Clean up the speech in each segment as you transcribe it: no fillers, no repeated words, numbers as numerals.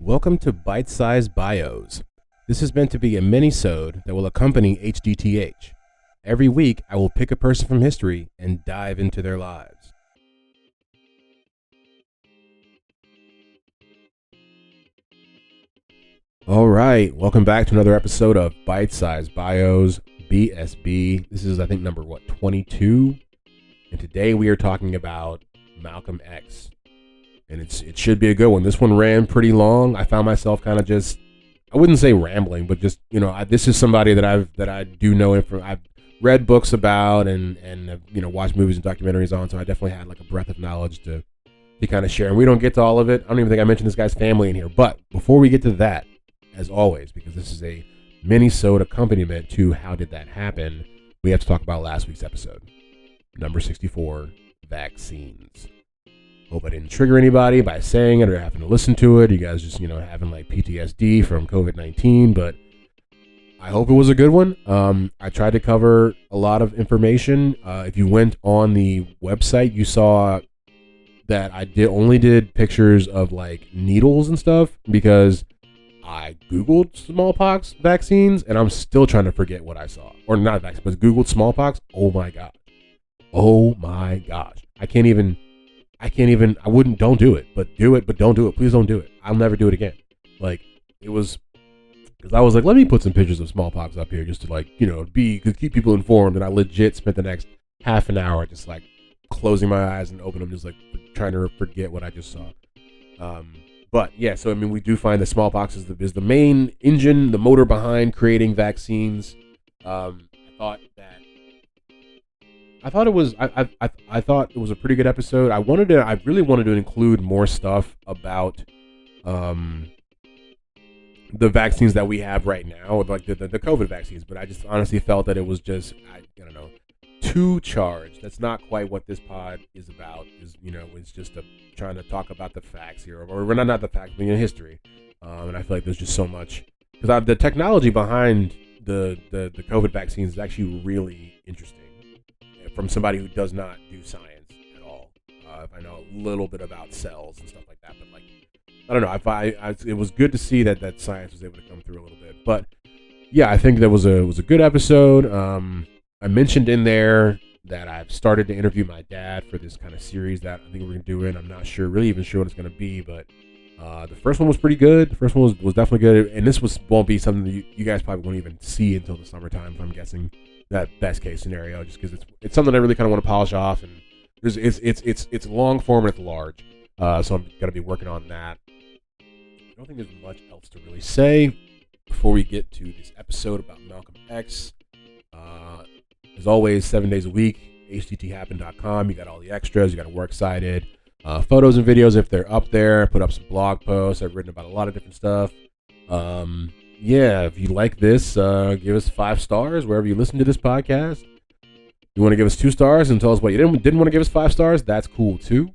Welcome to Bite Size Bios. This is meant to be a mini-sode that will accompany HDTH. Every week, I will pick a person from history and dive into their lives. All right, welcome back to another episode of Bite Size Bios, BSB. This is, I think, number 22? And today we are talking about Malcolm X. And it should be a good one. This one ran pretty long. I found myself kind of just, I wouldn't say rambling, but just, this is somebody that I do know. I've read books about and watched movies and documentaries on. So I definitely had like a breadth of knowledge to kind of share. And we don't get to all of it. I don't even think I mentioned this guy's family in here. But before we get to that, as always, because this is a mini-sode accompaniment to How Did That Happen, we have to talk about last week's episode. Number 64, vaccines. Hope I didn't trigger anybody by saying it or having to listen to it. You guys just, having like PTSD from COVID-19, but I hope it was a good one. I tried to cover a lot of information. If you went on the website, you saw that I only did pictures of like needles and stuff because I Googled smallpox vaccines and I'm still trying to forget what I saw. Or not vaccines, but Googled smallpox. Oh my God. Oh my gosh. Don't do it, but don't do it. Please don't do it. I'll never do it again. Like, it was, because I was like, let me put some pictures of smallpox up here just to keep people informed. And I legit spent the next half an hour just like closing my eyes and opening them, just like trying to forget what I just saw. But yeah, so we do find that smallpox is the main engine, the motor behind creating vaccines. I thought it was a pretty good episode. I really wanted to include more stuff about the vaccines that we have right now, like the COVID vaccines, but I just honestly felt that it was just I don't know, too charged. That's not quite what this pod is about. It's just trying to talk about the facts here, or not the facts, but history. And I feel like there's just so much, because the technology behind the COVID vaccines is actually really interesting. From somebody who does not do science at all. I know a little bit about cells and stuff like that, but I don't know. It was good to see that science was able to come through a little bit. But yeah, I think that was a good episode. I mentioned in there that I've started to interview my dad for this kind of series that I think we're gonna do. I'm not really even sure what it's gonna be, but the first one was pretty good. The first one was definitely good, and this won't be something that you guys probably won't even see until the summertime, if I'm guessing. That best case scenario, just because it's something I really kind of want to polish off, and it's long form and it's large, so I'm gonna be working on that. I don't think there's much else to really say before we get to this episode about Malcolm X. As always, 7 days a week, hdthappen.com. You got all the extras. You got a works cited, photos and videos if they're up there. I put up some blog posts. I've written about a lot of different stuff. Yeah, if you like this, give us 5 stars wherever you listen to this podcast. You want to give us 2 stars and tell us what you didn't want to give us 5 stars, that's cool too.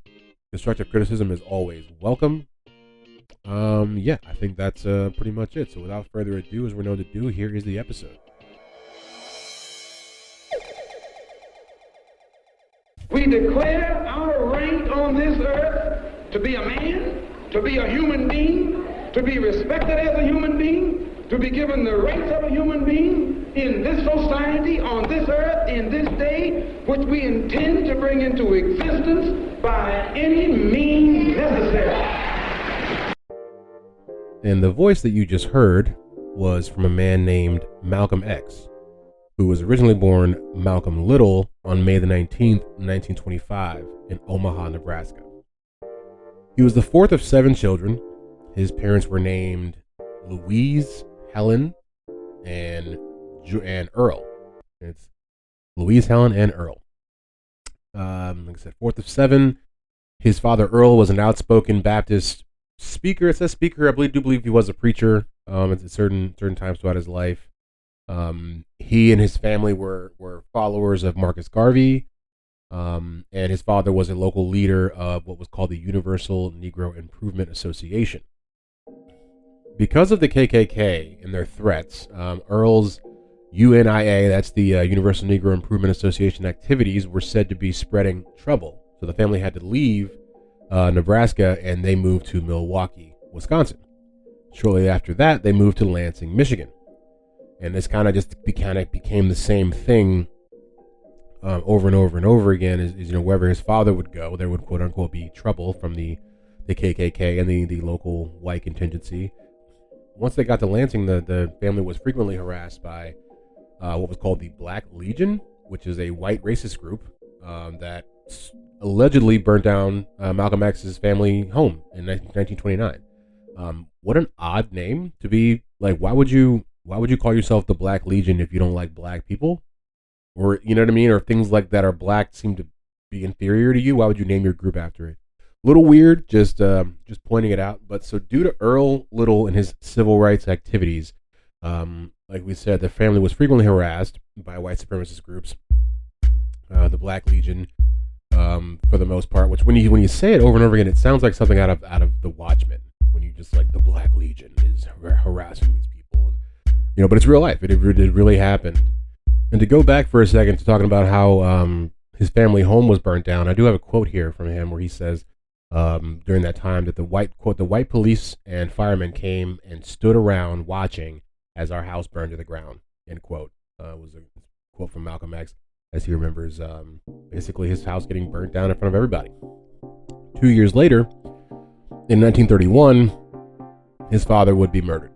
Constructive criticism is always welcome. Yeah, I think that's pretty much it. So without further ado, as we're known to do, here is the episode. We declare our right on this earth to be a man, to be a human being, to be respected as a human being, to be given the rights of a human being in this society, on this earth, in this day, which we intend to bring into existence by any means necessary. And the voice that you just heard was from a man named Malcolm X, who was originally born Malcolm Little on May the 19th, 1925 in Omaha, Nebraska. He was the fourth of 7 children. His parents were named Louise, Helen, and Earl. It's Louise, Helen, and Earl. Like I said, fourth of 7. His father, Earl, was an outspoken Baptist speaker. It says speaker. I do believe he was a preacher at certain times throughout his life. He and his family were followers of Marcus Garvey. And his father was a local leader of what was called the Universal Negro Improvement Association. Because of the KKK and their threats, Earl's UNIA, that's the Universal Negro Improvement Association activities, were said to be spreading trouble. So the family had to leave Nebraska and they moved to Milwaukee, Wisconsin. Shortly after that, they moved to Lansing, Michigan. And this kind of just became the same thing over and over and over again. Is wherever his father would go, there would quote unquote be trouble from the KKK and the local white contingency. Once they got to Lansing, the family was frequently harassed by what was called the Black Legion, which is a white racist group that allegedly burnt down Malcolm X's family home in 1929. What an odd name to be like. Why would you call yourself the Black Legion if you don't like black people? Or, you know what I mean? Or things like that are black seem to be inferior to you. Why would you name your group after it? A little weird, just pointing it out. But so due to Earl Little and his civil rights activities, like we said, the family was frequently harassed by white supremacist groups, the Black Legion, for the most part. Which when you say it over and over again, it sounds like something out of The Watchmen. When you just like, the Black Legion is harassing these people, but it's real life. It really happened. And to go back for a second to talking about how his family home was burnt down, I do have a quote here from him where he says during that time that the white police and firemen came and stood around watching as our house burned to the ground. End quote. Was a quote from Malcolm X as he remembers basically his house getting burnt down in front of everybody. 2 years later, in 1931, his father would be murdered.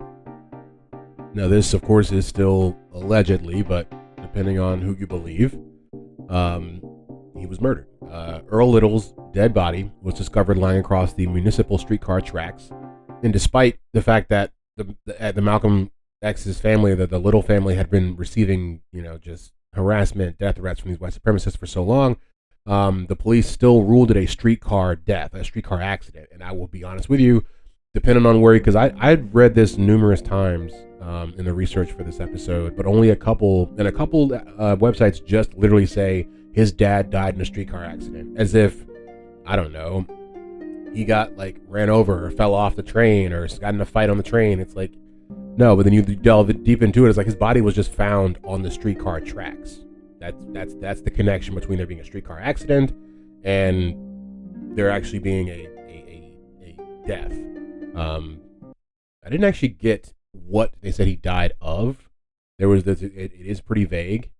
Now this, of course, is still allegedly, but depending on who you believe, he was murdered. Earl Little's dead body was discovered lying across the municipal streetcar tracks. And despite the fact that the Malcolm X's family, the Little family, had been receiving, just harassment, death threats from these white supremacists for so long, the police still ruled it a streetcar death, a streetcar accident. And I will be honest with you, depending on where, because I'd read this numerous times in the research for this episode, but only a couple websites just literally say his dad died in a streetcar accident, as if, I don't know, he got ran over or fell off the train or got in a fight on the train. It's like, no, but then you delve deep into it, it's like his body was just found on the streetcar tracks. That's the connection between there being a streetcar accident and there actually being a death. I didn't actually get what they said he died of. There was this, it is pretty vague.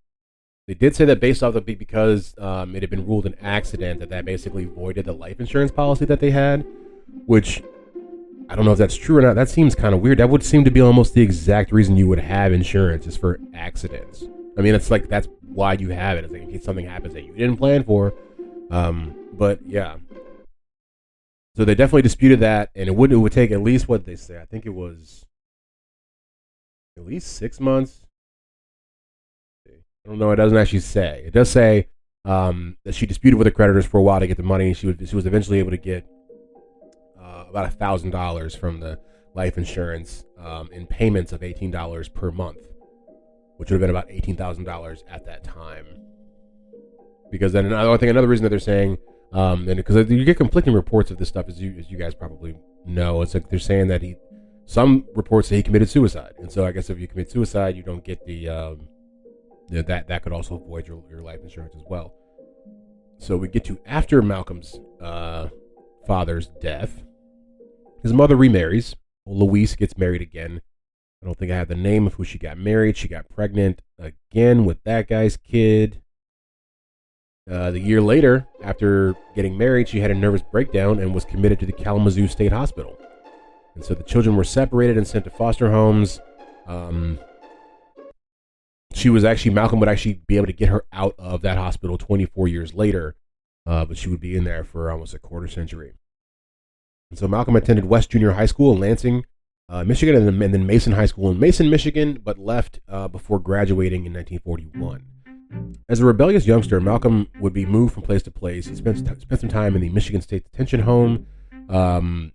They did say that based off because it had been ruled an accident, that basically voided the life insurance policy that they had, which I don't know if that's true or not. That seems kind of weird. That would seem to be almost the exact reason you would have insurance, is for accidents. I mean, it's like, that's why you have it. It's like in case something happens that you didn't plan for. But yeah. So they definitely disputed that, and it would take at least, what they say, I think it was at least 6 months. I don't know. It doesn't actually say. It does say that she disputed with the creditors for a while to get the money. She was eventually able to get about $1,000 from the life insurance in payments of $18 per month, which would have been about $18,000 at that time. Because then I think another reason that they're saying, and because you get conflicting reports of this stuff, as you guys probably know, it's like they're saying that some reports say he committed suicide, and so I guess if you commit suicide, you don't get the that could also void your life insurance as well. So we get to after Malcolm's father's death, his mother remarries. Louise gets married again. I don't think I have the name of who she got married. She got pregnant again with that guy's kid. The year later, after getting married, she had a nervous breakdown and was committed to the Kalamazoo State Hospital. And so the children were separated and sent to foster homes. Malcolm would actually be able to get her out of that hospital 24 years later, but she would be in there for almost a quarter century. And so Malcolm attended West Junior High School in Lansing, Michigan, and then Mason High School in Mason, Michigan, but left before graduating in 1941. As a rebellious youngster, Malcolm would be moved from place to place. He spent some time in the Michigan State Detention Home,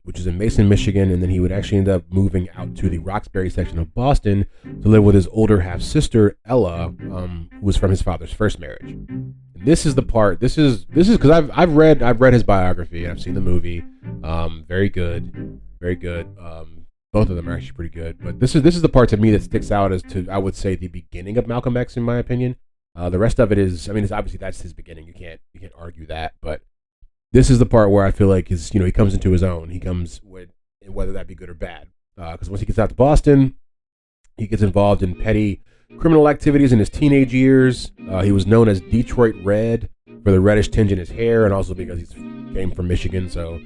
which is in Mason, Michigan, and then he would actually end up moving out to the Roxbury section of Boston to live with his older half-sister, Ella, who was from his father's first marriage. And this is the part. This is because I've read his biography and I've seen the movie. Very good, very good. Both of them are actually pretty good. But this is the part to me that sticks out as to, I would say, the beginning of Malcolm X, in my opinion. The rest of it is, I mean, it's obviously that's his beginning. You can't argue that. But this is the part where I feel like he comes into his own. He comes with, whether that be good or bad. because once he gets out to Boston, he gets involved in petty criminal activities in his teenage years. He was known as Detroit Red for the reddish tinge in his hair, and also because he came from Michigan. So,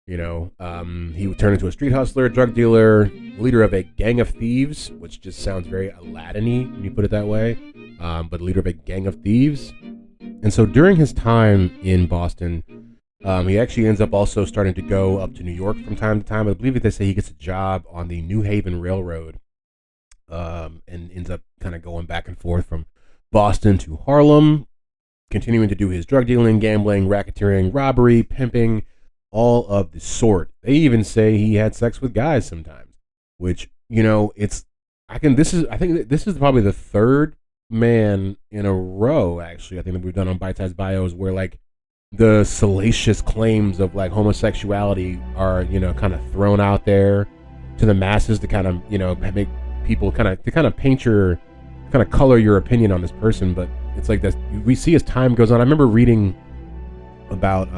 he would turn into a street hustler, drug dealer, leader of a gang of thieves, which just sounds very Aladdin-y when you put it that way. But leader of a gang of thieves. And so during his time in Boston, he actually ends up also starting to go up to New York from time to time. I believe they say he gets a job on the New Haven Railroad, and ends up kind of going back and forth from Boston to Harlem, continuing to do his drug dealing, gambling, racketeering, robbery, pimping, all of the sort. They even say he had sex with guys sometimes, which, I think this is probably the third man in a row, actually, I think that we've done on Bite Size Bios, where like the salacious claims of like homosexuality are, kind of thrown out there to the masses to kind of, make people kind of paint your, kind of color your opinion on this person. But it's like this, we see as time goes on. I remember reading about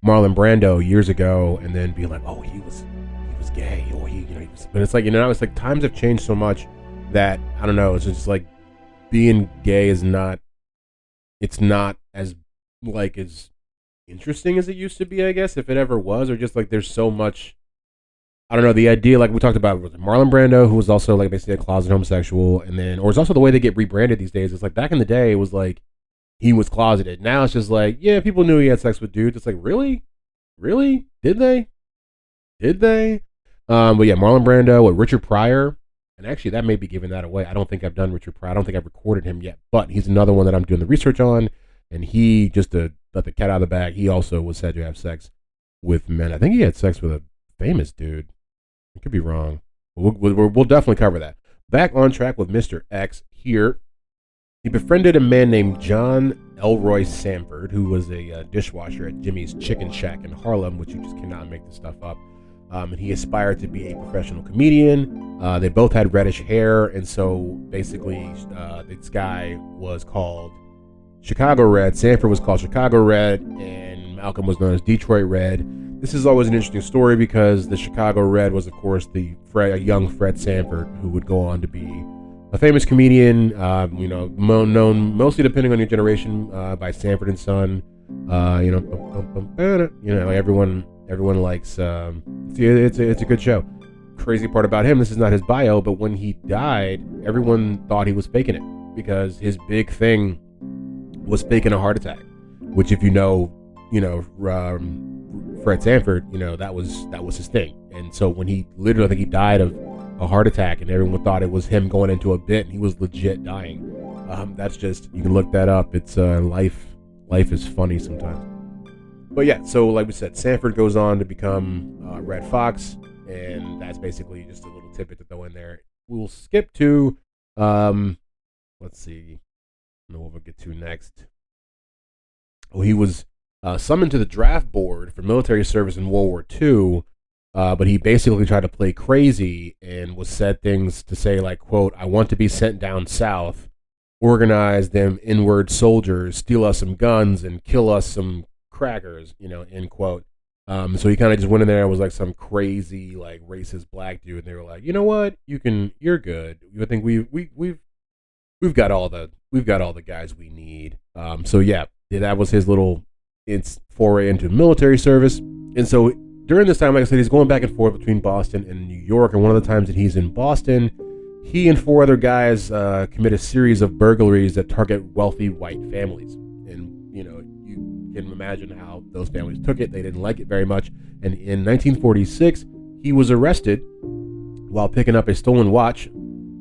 Marlon Brando years ago, and then being like, oh, he was gay, or he was, but it's like, it's like times have changed so much that I don't know. It's just like being gay is not, it's not as like as interesting as it used to be, I guess, if it ever was, or just like there's so much. I don't know, the idea, like we talked about with Marlon Brando, who was also like basically a closet homosexual, and then, or it's also the way they get rebranded these days. It's like back in the day, it was like he was closeted. Now it's just like, yeah, people knew he had sex with dudes. It's like, really? Did they? But yeah, Marlon Brando with Richard Pryor, and actually that may be giving that away. I don't think I've done Richard Pryor. I don't think I've recorded him yet, but he's another one that I'm doing the research on, and he, just to let the cat out of the bag, he also was said to have sex with men. I think he had sex with a famous dude. I could be wrong. We'll definitely cover that. Back on track with Mr. X here. He befriended a man named John Elroy Sanford, who was a dishwasher at Jimmy's Chicken Shack in Harlem, which you just cannot make this stuff up. And he aspired to be a professional comedian. They both had reddish hair, and so basically this guy was called Chicago Red. Sanford was called Chicago Red, and Malcolm was known as Detroit Red. This is always an interesting story because the Chicago Red was, of course, a young Fred Sanford, who would go on to be a famous comedian, known mostly, depending on your generation, by Sanford and Son. Everyone likes. It's a good show. Crazy part about him, this is not his bio, but when he died, everyone thought he was faking it because his big thing was faking a heart attack. Which, if Fred Sanford, that was his thing. And so when he literally, I think he died of a heart attack, and everyone thought it was him going into a bit, and he was legit dying. That's just, you can look that up. It's life is funny sometimes. But yeah, so like we said, Sanford goes on to become Red Fox, and that's basically just a little tidbit to throw in there. We'll skip to, let's see, I don't know what we'll get to next. Oh, he was summoned to the draft board for military service in World War II, but he basically tried to play crazy and was said things to say like, quote, "I want to be sent down south, organize them inward soldiers, steal us some guns, and kill us some crackers," end quote. So he kind of just went in there and was like some crazy, like racist black dude, and they were like, you know what, you're good. I think we've got all the guys we need. So yeah, that was his little foray into military service. And so during this time, like I said, he's going back and forth between Boston and New York. And one of the times that he's in Boston, he and 4 other guys commit a series of burglaries that target wealthy white families. And, you can imagine how those families took it. They didn't like it very much. And in 1946, he was arrested while picking up a stolen watch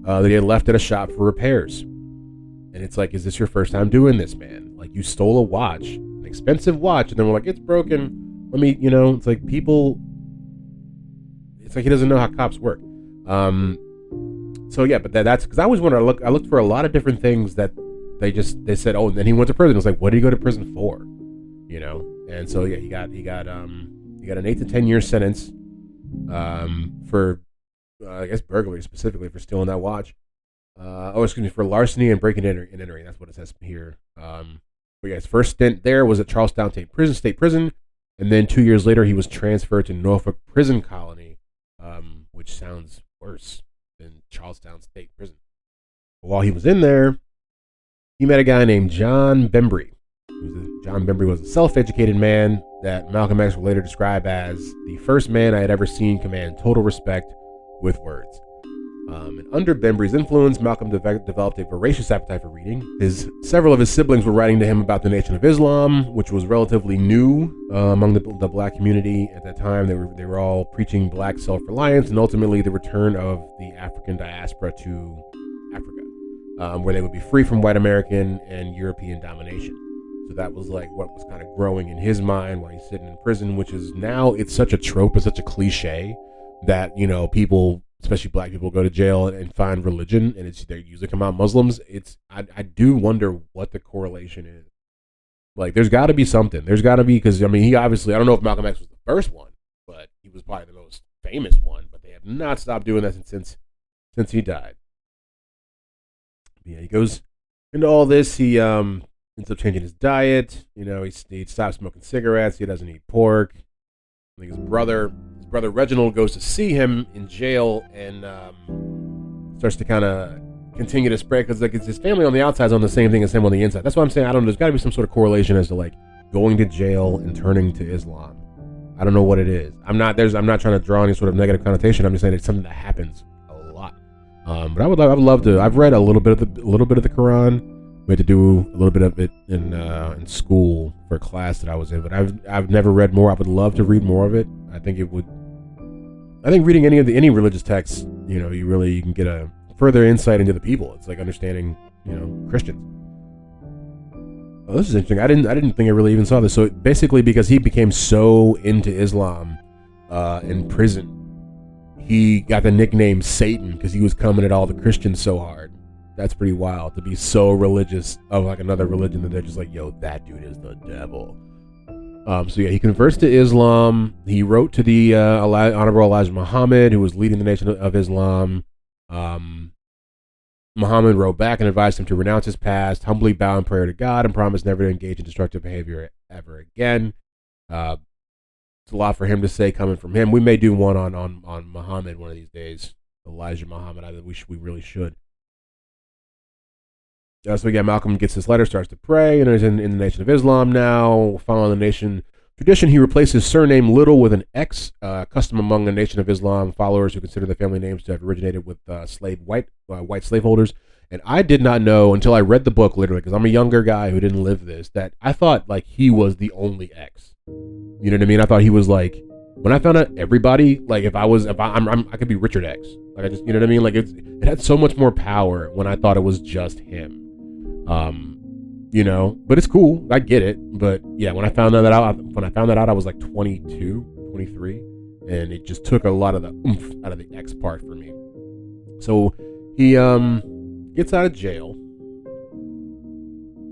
that he had left at a shop for repairs. And it's like, is this your first time doing this, man? Like, you stole a watch, an expensive watch, and then we're like, it's broken. Let me, it's like people, it's like he doesn't know how cops work. So yeah, but that's because I always wonder. I looked for a lot of different things that they said. Oh, and then he went to prison. It's like, what did he go to prison for? And so yeah, he got an 8 to 10 year sentence for I guess burglary, specifically for stealing that watch. For larceny and breaking and entering. That's what it says here. But yeah, his first stint there was at Charlestown State Prison, and then 2 years later he was transferred to Norfolk Prison Colony, which sounds worse than Charlestown State Prison. But while he was in there, he met a guy named John Bembry. John Bembry was a self-educated man that Malcolm X would later describe as the first man I had ever seen command total respect with words. And under Bembry's influence, Malcolm developed a voracious appetite for reading. Several of his siblings were writing to him about the Nation of Islam, which was relatively new among the black community at that time. They were all preaching black self-reliance and ultimately the return of the African diaspora to Africa, where they would be free from white American and European domination. So that was like what was kind of growing in his mind while he's sitting in prison, which is now, it's such a trope, it's such a cliche that, people, especially black people, go to jail and find religion, and they usually come out Muslims. I do wonder what the correlation is. Like, there's got to be something. There's got to be, because he obviously, I don't know if Malcolm X was the first one, but he was probably the most famous one. But they have not stopped doing that since he died. Yeah, he goes into all this. He ends up changing his diet. He stops smoking cigarettes. He doesn't eat pork. I think his brother Reginald goes to see him in jail and starts to kind of continue to spread, because it's his family on the outside is on the same thing as him on the inside. That's why I'm saying, I don't know, there's got to be some sort of correlation as to like going to jail and turning to Islam. I don't know what it is. I'm not trying to draw any sort of negative connotation. I'm just saying it's something that happens a lot. But I would love to. I've read a little bit of the Quran. We had to do a little bit of it in school for a class that I was in, but I've never read more. I would love to read more of it. I think reading any religious text, you can get a further insight into the people. It's like understanding, Christians. Oh, this is interesting. I didn't think I really even saw this. So basically, because he became so into Islam in prison, he got the nickname Satan because he was coming at all the Christians so hard. That's pretty wild to be so religious of like another religion that they're just like, yo, that dude is the devil. So yeah, he converts to Islam. He wrote to the Honorable Elijah Muhammad, who was leading the Nation of Islam. Muhammad wrote back and advised him to renounce his past, humbly bow in prayer to God, and promise never to engage in destructive behavior ever again. It's a lot for him to say coming from him. We may do one on Muhammad one of these days. Elijah Muhammad. We really should. So again, Malcolm gets this letter, starts to pray, and is in the Nation of Islam now. Following the nation tradition, he replaced his surname Little with an X, custom among the Nation of Islam followers who consider the family names to have originated with white slaveholders. And I did not know until I read the book, literally, because I'm a younger guy who didn't live this, that I thought like he was the only X. You know what I mean? I thought he was like, when I found out everybody, like I could be Richard X. Like I just, you know what I mean? Like it had so much more power when I thought it was just him. But it's cool. I get it. But yeah, when I found that out, I was like 22, 23, and it just took a lot of the oomph out of the X part for me. So he gets out of jail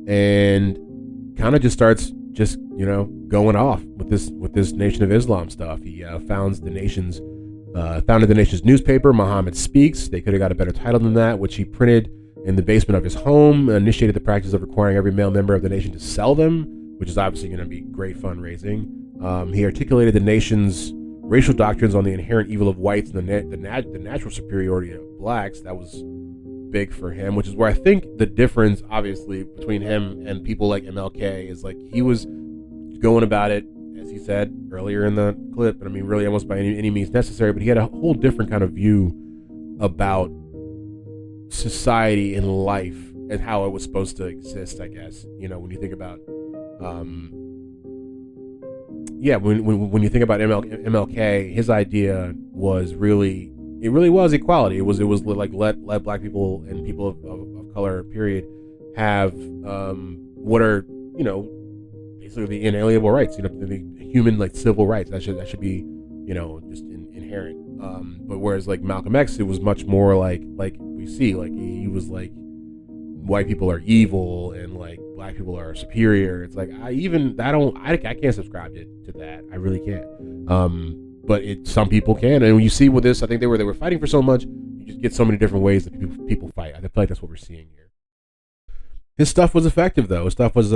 and kind of just starts going off with this Nation of Islam stuff. He founded the nation's newspaper, Muhammad Speaks. They could have got a better title than that, which he printed in the basement of his home, initiated the practice of requiring every male member of the nation to sell them, which is obviously going to be great fundraising. He articulated the nation's racial doctrines on the inherent evil of whites and the natural superiority of blacks. That was big for him, which is where I think the difference, obviously, between him and people like MLK is like he was going about it, as he said earlier in the clip, and I mean, really almost by any means necessary, but he had a whole different kind of view about society and life and how it was supposed to exist, I guess. When you think about when you think about MLK, his idea was really was equality. It was like let black people and people of color, period, have what are basically the inalienable rights, the human like civil rights. That should be just inherent. But whereas like Malcolm X, it was much more like we see, like he was like white people are evil and like black people are superior. It's like I can't subscribe to that. I really can't. But some people can, and when you see with this, I think they were fighting for so much. You just get so many different ways that people fight. I feel like that's what we're seeing here. His stuff was effective, though. His stuff was,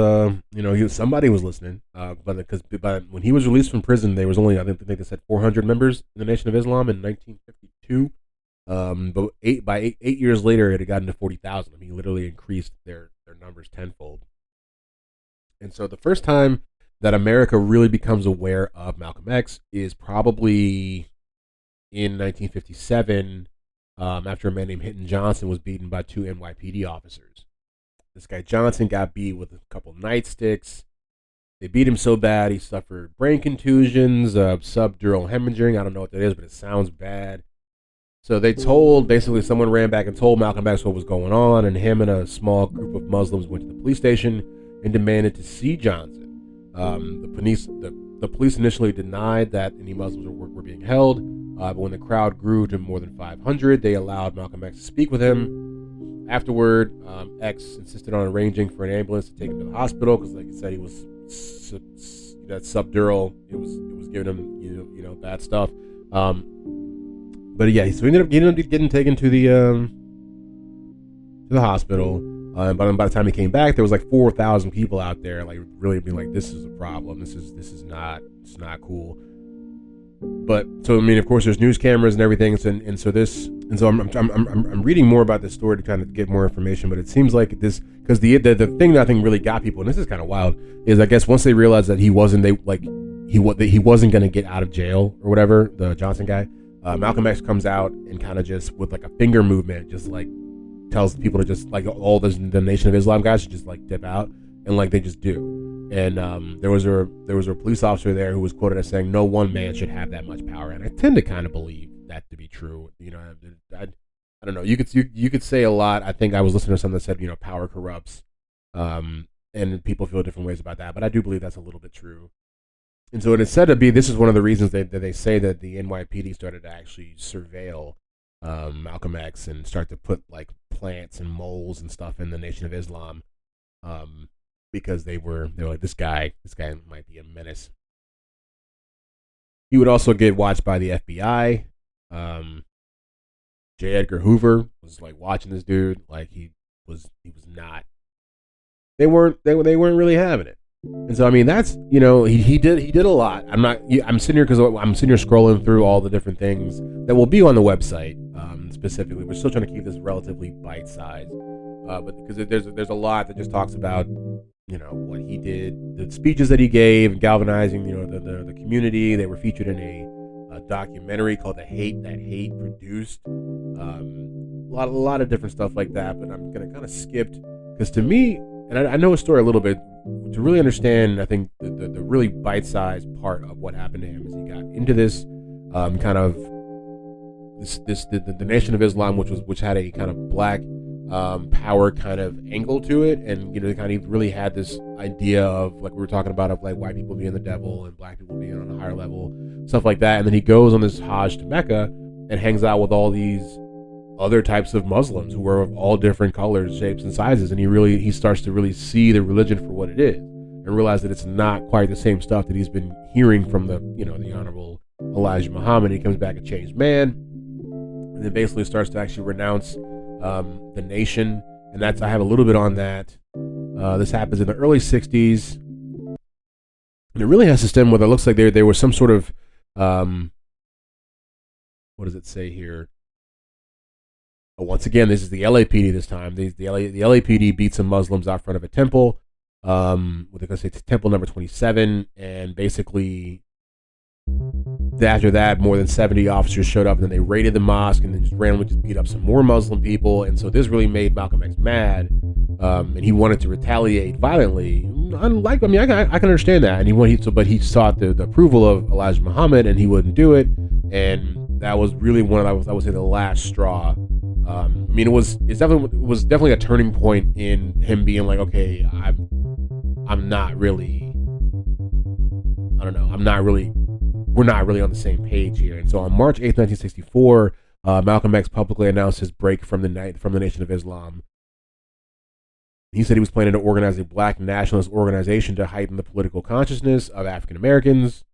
somebody was listening. But when he was released from prison, there was only, I think they said 400 members in the Nation of Islam in 1952. 42. But eight years later, it had gotten to 40,000. I mean, literally increased their numbers tenfold. And so the first time that America really becomes aware of Malcolm X is probably in 1957, after a man named Hinton Johnson was beaten by 2 NYPD officers. This guy Johnson got beat with a couple nightsticks. They beat him so bad he suffered brain contusions, subdural hemorrhaging. I don't know what that is, but it sounds bad. So they told, basically someone ran back and told Malcolm X what was going on, and him and a small group of Muslims went to the police station and demanded to see Johnson. The police initially denied that any Muslims were being held, but when the crowd grew to more than 500, they allowed Malcolm X to speak with him. Afterward, X insisted on arranging for an ambulance to take him to the hospital because, like I said, he was that subdural. It was giving him bad stuff. But yeah, so he ended up getting taken to the hospital. But by the time he came back, there was like 4,000 people out there, like really being like, "This is a problem. This is not cool." But so I mean, of course, there's news cameras and everything, and so I'm reading more about this story to kind of get more information. But it seems like this, because the thing that I think really got people, and this is kind of wild, is I guess once they realized that he wasn't going to get out of jail or whatever, the Johnson guy, Malcolm X comes out and kind of just with like a finger movement, just like tells people to just like all the Nation of Islam guys to just like dip out, and like they just do. And there was a police officer there who was quoted as saying, "No one man should have that much power," and I tend to kind of believe that to be true. I don't know. You could say a lot. I think I was listening to something that said, power corrupts, and people feel different ways about that. But I do believe that's a little bit true. And so it is said to be, this is one of the reasons that they say that the NYPD started to actually surveil Malcolm X and start to put like plants and moles and stuff in the Nation of Islam, because they were like, this guy might be a menace. He would also get watched by the FBI. J. Edgar Hoover was like watching this dude, like he was not. They weren't really having it. And so I mean, that's he did a lot. I'm sitting here scrolling through all the different things that will be on the website. Specifically, we're still trying to keep this relatively bite-sized, but because there's a lot that just talks about what he did, the speeches that he gave, galvanizing the community. They were featured in a documentary called "The Hate That Hate Produced." A lot of different stuff like that. But I'm gonna kind of skip, because to me, and I know his story a little bit, to really understand, I think the really bite-sized part of what happened to him is he got into this kind of the Nation of Islam, which had a kind of black power kind of angle to it, and kind of really had this idea of, like we were talking about, of like white people being the devil and black people being on a higher level, stuff like that. And then he goes on this Hajj to Mecca and hangs out with all these other types of Muslims who are of all different colors, shapes, and sizes, and he starts to really see the religion for what it is, and realize that it's not quite the same stuff that he's been hearing from the Honorable Elijah Muhammad. He comes back a changed man, and then basically starts to actually renounce the nation. And I have a little bit on that. This happens in the early 60s, and it really has to stem with, it looks like there was some sort of what does it say here? Once again, this is the LAPD this time. The LAPD beat some Muslims out front of a temple. What they're going to say, it's temple number 27. And basically, after that, more than 70 officers showed up, and then they raided the mosque and then just randomly beat up some more Muslim people. And so this really made Malcolm X mad. And he wanted to retaliate violently. I can understand that. And but he sought the approval of Elijah Muhammad, and he wouldn't do it. And that was really I would say the last straw. It was definitely a turning point in him being like, okay, I'm not really, I don't know, we're not really on the same page here. And so on March 8th, 1964, Malcolm X publicly announced his break from the Nation of Islam. He said he was planning to organize a black nationalist organization to heighten the political consciousness of African Americans.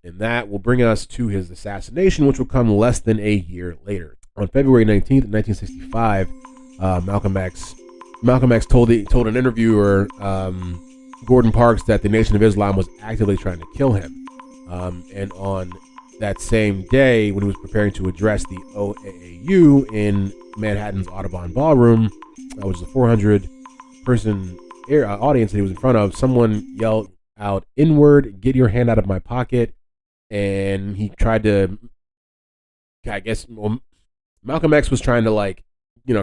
And that will bring us to his assassination, which will come less than a year later. On February 19th, 1965, Malcolm X told an interviewer, Gordon Parks, that the Nation of Islam was actively trying to kill him. And on that same day, when he was preparing to address the OAAU in Manhattan's Audubon Ballroom, which was a 400-person audience that he was in front of, someone yelled out, "Inward, get your hand out of my pocket." And he tried to, I guess, Malcolm X was trying to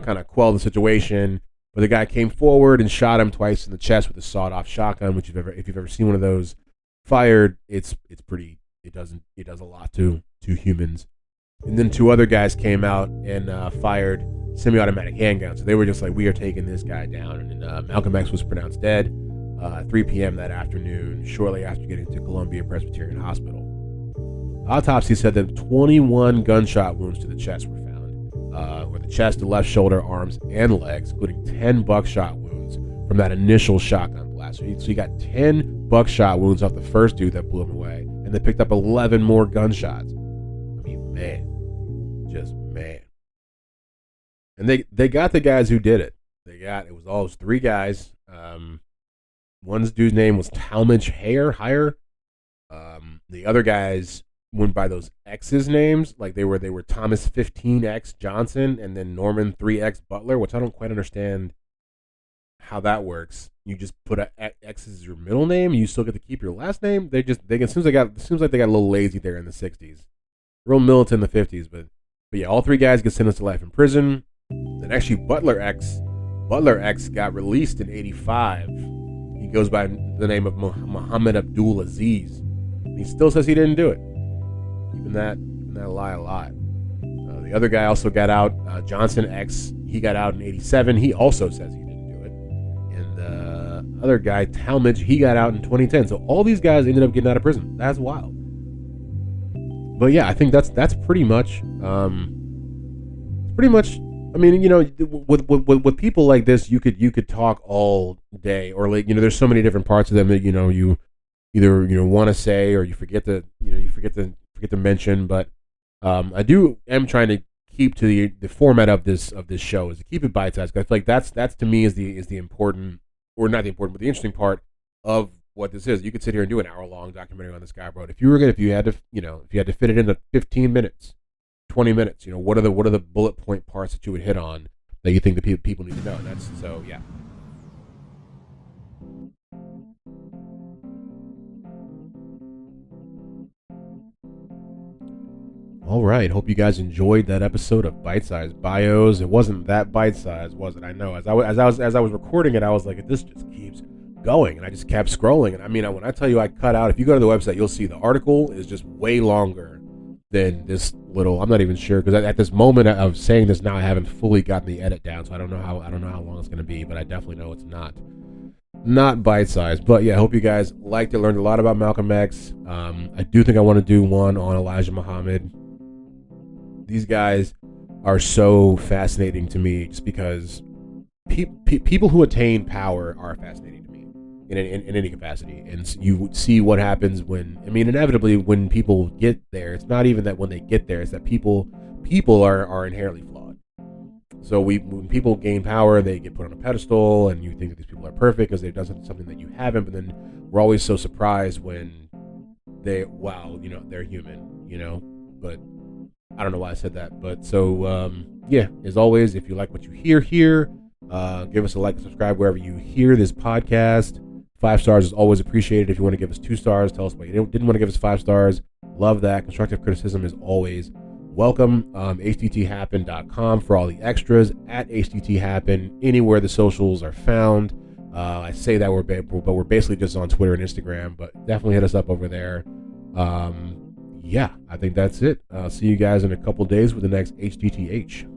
kind of quell the situation, but the guy came forward and shot him twice in the chest with a sawed-off shotgun, which if you've ever seen one of those fired, it's pretty. It does a lot to humans. And then 2 other guys came out and fired semi-automatic handguns. So they were just like, "We are taking this guy down." And then Malcolm X was pronounced dead at 3 p.m. that afternoon, shortly after getting to Columbia Presbyterian Hospital. Autopsy said that 21 gunshot wounds to the chest were found, where the chest, the left shoulder, arms, and legs, including 10 buckshot wounds from that initial shotgun blast. So you got 10 buckshot wounds off the first dude that blew him away, and they picked up 11 more gunshots. I mean, man. And they got the guys who did it. It was all those 3 guys. One dude's name was Talmadge Hire. The other guys went by those X's names, like they were Thomas 15X Johnson and then Norman 3X Butler, which I don't quite understand how that works. You just put a X as your middle name, you still get to keep your last name. It seems like they got a little lazy there in the 60s, real militant in the 50s, but yeah, all 3 guys get sentenced to life in prison. And actually, Butler X got released in '85. He goes by the name of Muhammad Abdul Aziz. And he still says he didn't do it. Keeping that lie alive. The other guy also got out, Johnson X. He got out in '87. He also says he didn't do it. And the other guy, Talmadge, he got out in 2010. So all these guys ended up getting out of prison. That's wild. But yeah, I think that's pretty much. I mean, with people like this, you could talk all day, or there's so many different parts of them that you either want to say or you forget to mention. But I am trying to keep to the format of this show, is to keep it bite-sized. I feel like that's to me is the important, or not the important, but the interesting part of what this is. You could sit here and do an hour-long documentary on this guy, bro. If you had to fit it into 15 minutes, 20 minutes, what are the bullet point parts that you would hit on that you think the people need to know? And yeah. All right, hope you guys enjoyed that episode of Bite Size Bios. It wasn't that bite size, was it? I know. As I was recording it, I was like, this just keeps going, and I just kept scrolling. And I mean, when I tell you I cut out, if you go to the website, you'll see the article is just way longer than this little. I'm not even sure, because at this moment of saying this now, I haven't fully gotten the edit down, so I don't know how long it's going to be, but I definitely know it's not bite sized. But yeah, I hope you guys liked it, learned a lot about Malcolm X. I do think I want to do one on Elijah Muhammad. These guys are so fascinating to me, just because people who attain power are fascinating to me in any capacity. And you see what happens inevitably when people get there. It's not even that when they get there, it's that people are inherently flawed. So when people gain power, they get put on a pedestal, and you think that these people are perfect because they've done something that you haven't. But then we're always so surprised when they're human, But I don't know why I said that. But so yeah, as always, if you like what you hear here, give us a like and subscribe wherever you hear this podcast. 5 stars is always appreciated. If you want to give us 2 stars, tell us why you didn't want to give us 5 stars. Love that. Constructive criticism is always welcome. HDTHappen.com for all the extras. At HDTHappen, anywhere the socials are found. I say that we're basically just on Twitter and Instagram, but definitely hit us up over there. Yeah, I think that's it. See you guys in a couple days with the next HDTH.